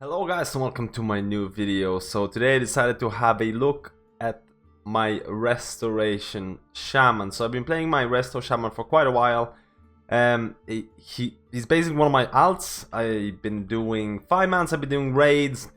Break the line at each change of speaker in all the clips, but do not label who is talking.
Hello guys and welcome to my new video. So today I decided to have a look at my Restoration Shaman. So I've been playing my Resto Shaman for quite a while. He's basically one of my alts. I've been doing 5 months, I've been doing raids,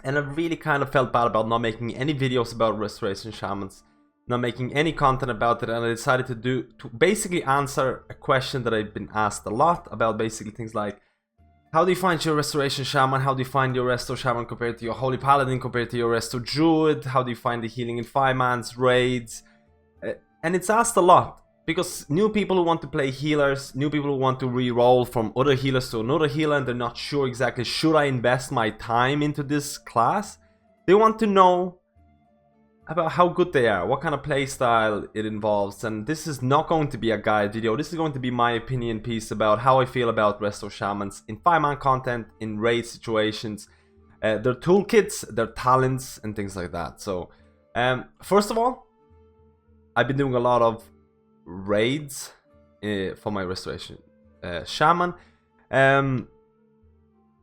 and I really kind of felt bad about not making any videos about Restoration Shamans, not making any content about it, and I decided to basically answer a question that I've been asked a lot about, basically things like, how do you find your Restoration Shaman? How do you find your Resto Shaman compared to your Holy Paladin, compared to your Resto Druid? How do you find the healing in 5 months, raids? And it's asked a lot, because new people who want to play healers, new people who want to re-roll from other healers to another healer, and they're not sure exactly, should I invest my time into this class? They want to know about how good they are, what kind of playstyle it involves, and this is not going to be a guide video. This is going to be my opinion piece about how I feel about Resto Shamans in 5-man content, in raid situations, their toolkits, their talents, and things like that. So, first of all, I've been doing a lot of raids for my Restoration Shaman.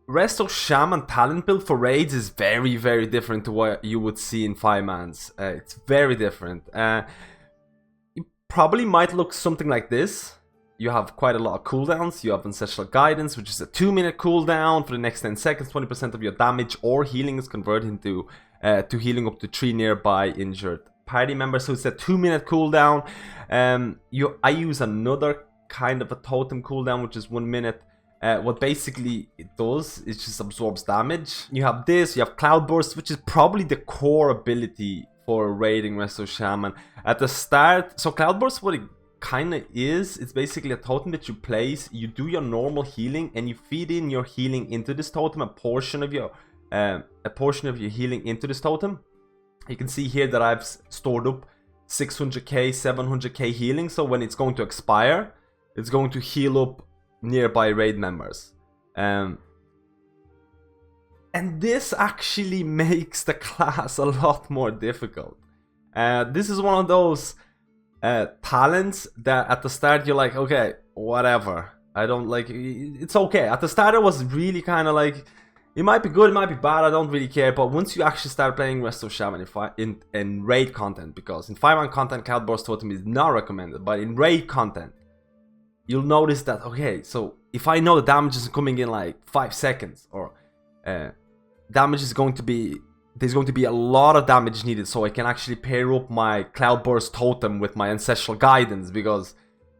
Resto Shaman talent build for raids is very, very different to what you would see in 5-mans. It's very different. It probably might look something like this. You have quite a lot of cooldowns. You have Ancestral Guidance, which is a 2-minute cooldown for the next 10 seconds. 20% of your damage or healing is converted into to healing up to 3 nearby injured party members. So it's a 2-minute cooldown. I use another kind of a totem cooldown, which is 1 minute. What basically it does is just absorbs damage. You have this, you have Cloud Burst, which is probably the core ability for raiding Resto Shaman. At the start, so Cloud Burst, what it kind of is, it's basically a totem that you place, you do your normal healing, and you feed in your healing into this totem, a portion of your healing into this totem. You can see here that I've stored up 600k, 700k healing, so when it's going to expire, it's going to heal up nearby raid members, and this actually makes the class a lot more difficult. This is one of those talents that at the start you're like, okay, whatever, I don't like, it's okay. At the start it was really kind of like, it might be good, it might be bad, I don't really care. But once you actually start playing Resto Shaman in raid content, because in 5-man content Cloud Burst Totem is not recommended, but in raid content you'll notice that, okay, so if I know the damage is coming in like 5 seconds, or damage is going to be, there's going to be a lot of damage needed, so I can actually pair up my Cloud Burst Totem with my Ancestral Guidance, because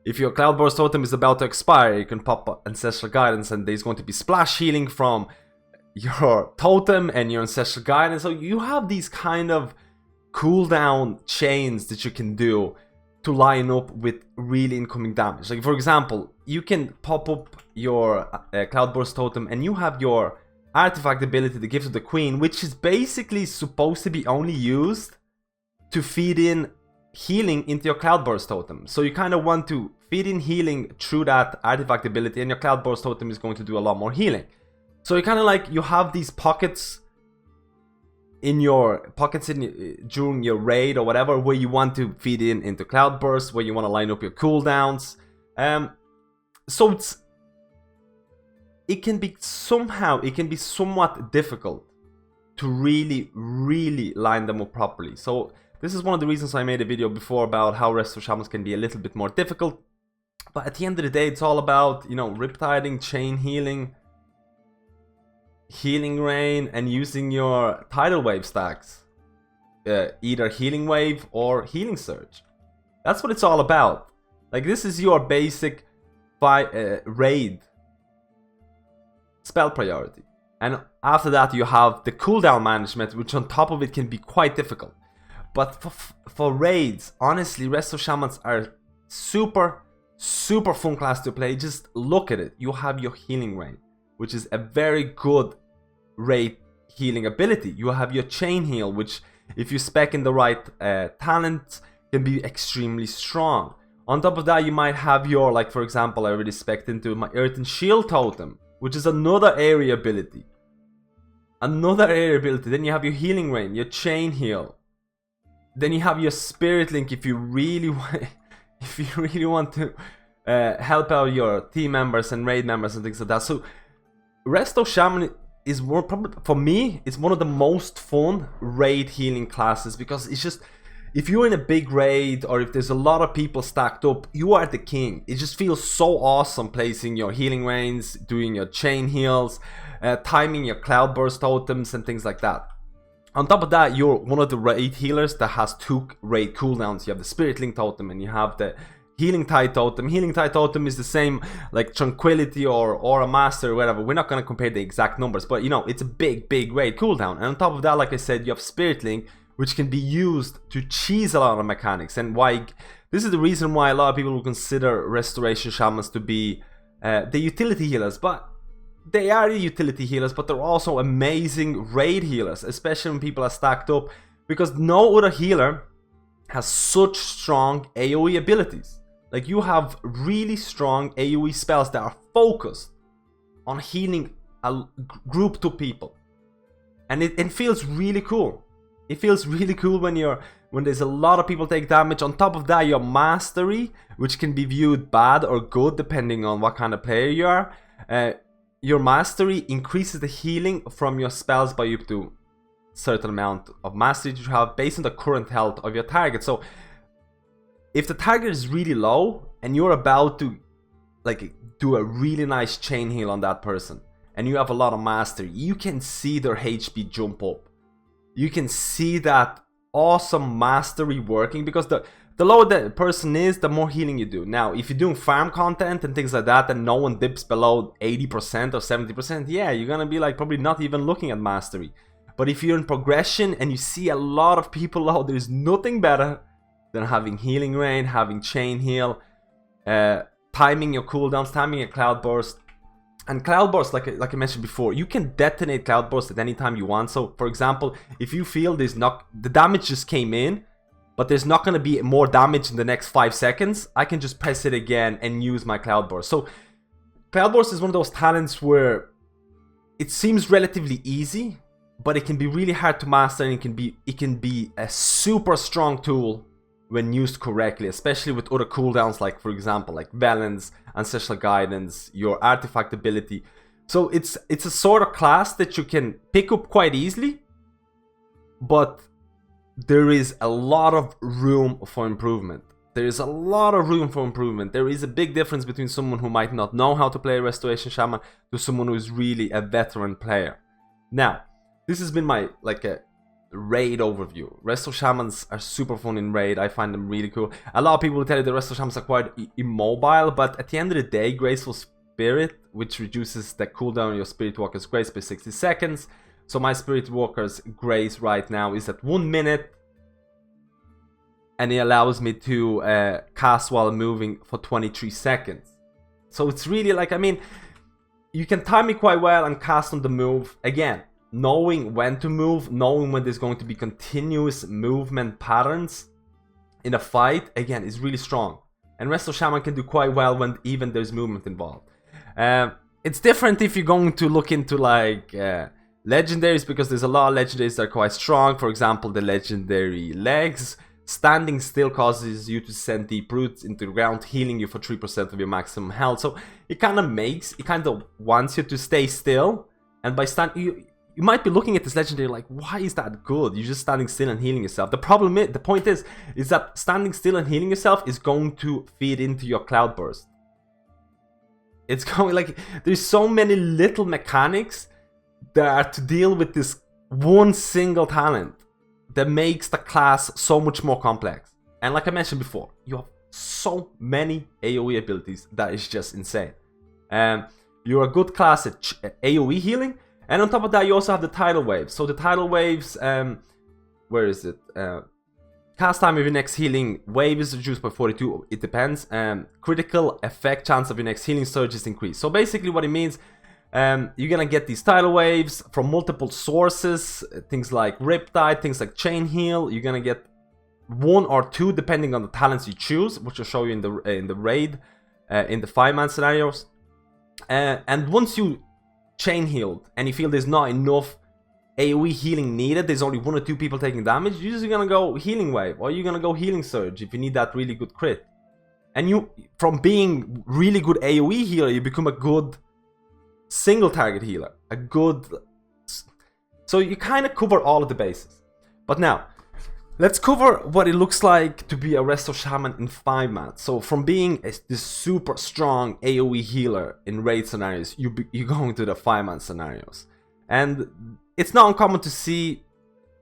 if your Cloud Burst Totem is about to expire, you can pop Ancestral Guidance and there's going to be splash healing from your totem and your Ancestral Guidance. So you have these kind of cooldown chains that you can do to line up with really incoming damage. Like, for example, you can pop up your Cloud Burst Totem and you have your artifact ability, the Gift of the Queen, which is basically supposed to be only used to feed in healing into your Cloud Burst Totem. So you kind of want to feed in healing through that artifact ability, and your Cloud Burst Totem is going to do a lot more healing. So you kind of like, you have these pockets during your raid or whatever, where you want to feed into Cloud Burst, where you want to line up your cooldowns. So it can be somewhat difficult to really line them up properly. So this is one of the reasons I made a video before about how Resto Shamans can be a little bit more difficult. But at the end of the day, it's all about, you know, riptiding, chain healing, healing rain, and using your tidal wave stacks, either healing wave or healing surge. That's what it's all about. Like, this is your basic raid spell priority, and after that you have the cooldown management, which on top of it can be quite difficult. But for raids, honestly, Resto Shamans are super fun class to play. Just look at it. You have your healing rain, which is a very good raid healing ability. You have your chain heal, which if you spec in the right talent, can be extremely strong. On top of that, you might have your, like, for example, I already spec'd into my Earth and Shield Totem, which is another area ability. Then you have your healing rain, your chain heal. Then you have your Spirit Link if you really want to help out your team members and raid members and things like that. So Resto Shaman is more probably, for me, it's one of the most fun raid healing classes, because it's just, if you're in a big raid or if there's a lot of people stacked up, you are the king. It just feels so awesome placing your healing rains, doing your chain heals, timing your cloudburst totems and things like that. On top of that, you're one of the raid healers that has 2 raid cooldowns. You have the Spirit Link totem and you have the Healing Tide totem. Healing Tide totem is the same like Tranquility or Aura Master or whatever. We're not going to compare the exact numbers, but you know, it's a big raid cooldown. And on top of that, like I said, you have Spirit Link, which can be used to cheese a lot of mechanics. And why this is the reason why a lot of people will consider Restoration Shamans to be the utility healers. But they are the utility healers, but they're also amazing raid healers, especially when people are stacked up, because no other healer has such strong AoE abilities. Like, you have really strong AoE spells that are focused on healing a group of people, and it feels really cool. It feels really cool when there's a lot of people take damage. On top of that, your mastery, which can be viewed bad or good depending on what kind of player you are. Your mastery increases the healing from your spells by up to a certain amount of mastery that you have based on the current health of your target. So if the target is really low and you're about to like do a really nice chain heal on that person and you have a lot of mastery, you can see their HP jump up. You can see that awesome mastery working, because the lower the person is, the more healing you do. Now, if you're doing farm content and things like that and no one dips below 80% or 70%, yeah, you're gonna be like probably not even looking at mastery. But if you're in progression and you see a lot of people low, there's nothing better than having healing rain, having chain heal, timing your cooldowns, timing your cloud burst. And cloud burst, like I mentioned before, you can detonate cloud burst at any time you want. So for example, if you feel there's not, the damage just came in, but there's not going to be more damage in the next 5 seconds, I can just press it again and use my cloud burst. So cloud burst is one of those talents where it seems relatively easy, but it can be really hard to master, and it can be a super strong tool when used correctly, especially with other cooldowns, like for example, like Valence, Ancestral Guidance, your artifact ability. So it's a sort of class that you can pick up quite easily, but there is a lot of room for improvement. There is a lot of room for improvement. There is a big difference between someone who might not know how to play Restoration Shaman to someone who is really a veteran player. Now, this has been my a raid overview. Resto Shamans are super fun in raid. I find them really cool. A lot of people will tell you the Resto Shamans are quite immobile, but at the end of the day, Graceful Spirit, which reduces the cooldown of your Spirit Walker's Grace by 60 seconds. So my Spirit Walker's Grace right now is at 1 minute, and it allows me to cast while moving for 23 seconds. So it's really like, I mean, you can time it quite well and cast on the move. Again, knowing when to move, knowing when there's going to be continuous movement patterns in a fight, again, is really strong. And Resto Shaman can do quite well when even there's movement involved. It's different if you're going to look into like legendaries, because there's a lot of legendaries that are quite strong. For example, the legendary legs. Standing still causes you to send deep roots into the ground, healing you for 3% of your maximum health. So it kind of wants you to stay still. And by standing, you might be looking at this legendary like, why is that good? You're just standing still and healing yourself. The point is that standing still and healing yourself is going to feed into your cloud burst. It's going like, there's so many little mechanics that are to deal with this one single talent that makes the class so much more complex. And like I mentioned before, you have so many AoE abilities that is just insane. You're a good class at AoE healing. And on top of that, you also have the tidal waves. So the tidal waves, where is it? Cast time of your next healing wave is reduced by 42. It depends. Critical effect chance of your next healing surge is increased. So basically what it means, you're gonna get these tidal waves from multiple sources. Things like Riptide, things like Chain Heal. You're gonna get 1 or 2 depending on the talents you choose, which I'll show you in the raid, in the 5-man scenarios. And once you chain healed and you feel there's not enough AoE healing needed, there's only 1 or 2 people taking damage, you're just gonna go healing wave, or you're gonna go healing surge if you need that really good crit. And you, from being really good AoE healer, you become a good single target healer, a good So you kind of cover all of the bases. But now, let's cover what it looks like to be a Resto Shaman in 5-man. So from being this super strong AoE healer in raid scenarios, you go into the 5-man scenarios. And it's not uncommon to see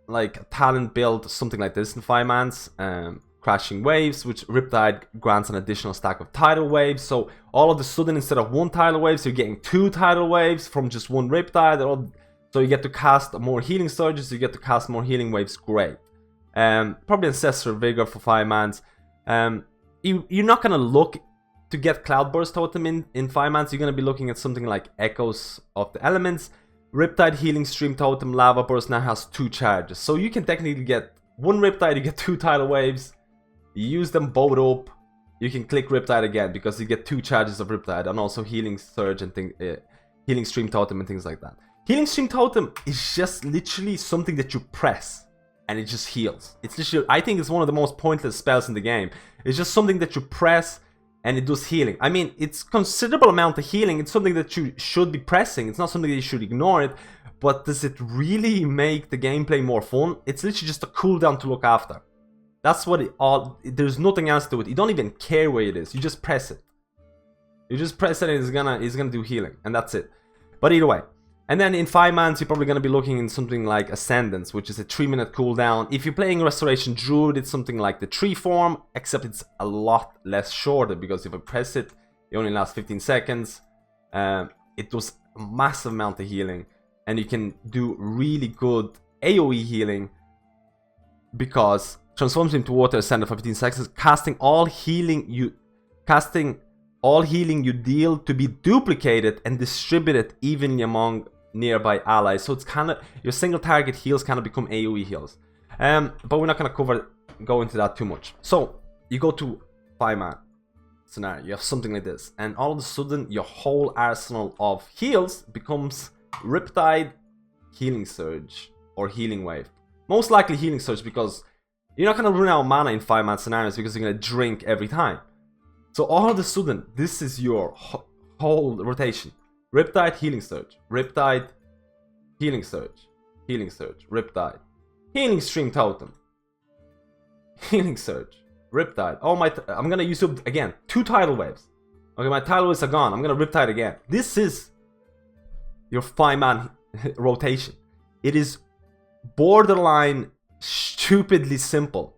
like a talent build something like this in 5-mans. Crashing waves, which Riptide grants an additional stack of tidal waves. So all of a sudden, instead of 1 tidal wave, so you're getting 2 tidal waves from just 1 Riptide. So you get to cast more healing surges, you get to cast more healing waves. Great. Probably Ancestral Vigor for 5-mans. You're not gonna look to get Cloudburst Totem in 5-mans. You're gonna be looking at something like Echoes of the Elements. Riptide Healing Stream Totem Lava Burst now has 2 charges, so you can technically get 1 Riptide, you get 2 tidal waves. You use them both up, you can click Riptide again because you get 2 charges of Riptide, and also Healing Surge and Healing Stream Totem and things like that. Healing Stream Totem is just literally something that you press and it just heals. It's literally, I think it's one of the most pointless spells in the game. It's just something that you press and it does healing. I mean, it's considerable amount of healing. It's something that you should be pressing. It's not something that you should ignore it. But does it really make the gameplay more fun? It's literally just a cooldown to look after. That's what it all. There's nothing else to it. You don't even care where it is. You just press it. You just press it and it's gonna do healing, and that's it. But either way. And then in 5-mans, you're probably gonna be looking in something like Ascendance, which is a 3-minute cooldown. If you're playing Restoration Druid, it's something like the tree form, except it's a lot less shorter because if I press it, it only lasts 15 seconds. It does a massive amount of healing, and you can do really good AoE healing because transforms into water ascendant for 15 seconds, casting all healing you deal to be duplicated and distributed evenly among nearby allies. So it's kind of your single target heals kind of become AoE heals. But we're not gonna go into that too much. So you go to 5-man scenario, you have something like this, and all of a sudden your whole arsenal of heals becomes Riptide, Healing Surge, or Healing Wave. Most likely Healing Surge, because you're not gonna run out of mana in 5-man scenarios because you're gonna drink every time. So all of a sudden, this is your whole rotation. Riptide, Healing Surge. Riptide, Healing Surge. Healing Surge. Riptide. Healing Stream Totem. Healing Surge. Riptide. Oh my, I'm gonna use up again 2 tidal waves. Okay, my tidal waves are gone. I'm gonna Riptide again. This is your 5-man rotation. It is borderline stupidly simple.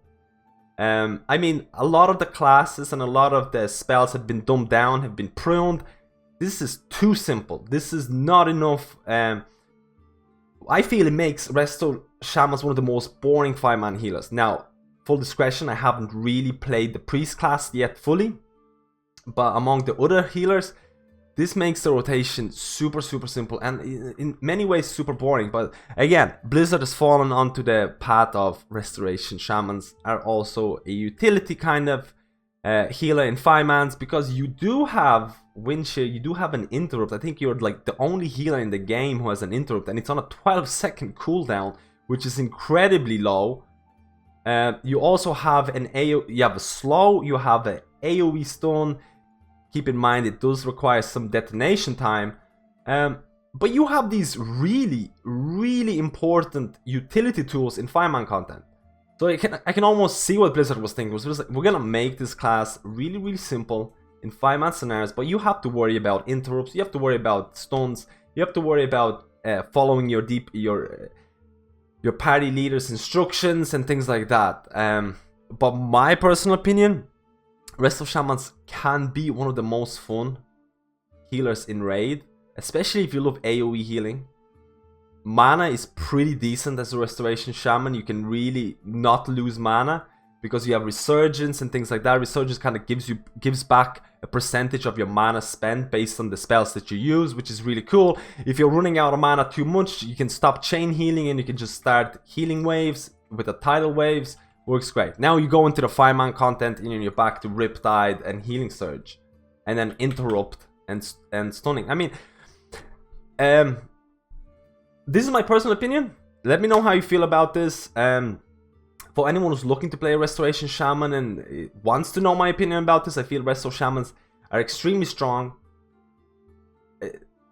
I mean, a lot of the classes and a lot of the spells have been dumbed down, have been pruned. This is too simple. This is not enough. I feel it makes Resto Shamans one of the most boring 5-man healers. Now, full discretion, I haven't really played the priest class yet fully, but among the other healers, this makes the rotation super simple and in many ways super boring. But again, Blizzard has fallen onto the path of Restoration Shamans are also a utility kind of healer in 5-mans, because you do have wind shear, you do have an interrupt. I think you're like the only healer in the game who has an interrupt, and it's on a 12-second cooldown, which is incredibly low. You also have an you have a slow, you have an AoE stun. Keep in mind it does require some detonation time, but you have these really important utility tools in 5-man content. So I can almost see what Blizzard was thinking. It was like, we're gonna make this class really simple in 5-man scenarios, but you have to worry about interrupts, you have to worry about stuns, you have to worry about following your party leader's instructions and things like that. But my personal opinion, Resto Shamans can be one of the most fun healers in raid, especially if you love AoE healing. Mana is pretty decent as a Restoration Shaman. You can really not lose mana because you have Resurgence and things like that. Resurgence kind of gives back a percentage of your mana spent based on the spells that you use, which is really cool. If you're running out of mana too much, you can stop chain healing and you can just start healing waves with the tidal waves. Works great. Now you go into the 5-man content and you're back to Riptide and Healing Surge, and then Interrupt and Stunning. I mean, this is my personal opinion. Let me know how you feel about this. For anyone who's looking to play a Restoration Shaman and wants to know my opinion about this, I feel Resto Shamans are extremely strong.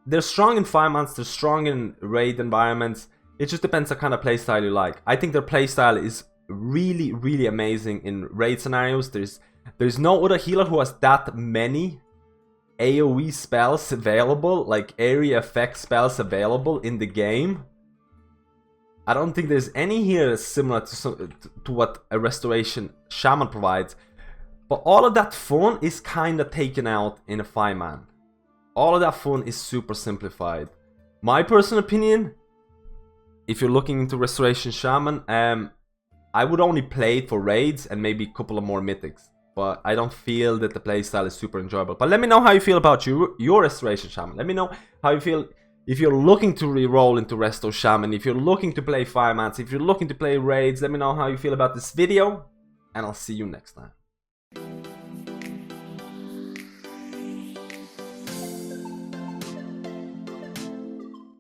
They're strong in 5-mans, they're strong in raid environments. It just depends on kind of playstyle you like. I think their playstyle is really, really amazing in raid scenarios. There's no other healer who has that many AoE spells available, like area effect spells available in the game. I don't think there's any here that's similar to what a Restoration Shaman provides. But all of that fun is kind of taken out in a 5-man. All of that fun is super simplified. My personal opinion, if you're looking into Restoration Shaman, I would only play it for raids and maybe a couple of more mythics. But I don't feel that the playstyle is super enjoyable. But let me know how you feel about your Restoration Shaman. Let me know how you feel if you're looking to re-roll into Resto Shaman, if you're looking to play 5-mans, if you're looking to play raids. Let me know how you feel about this video, and I'll see you next time.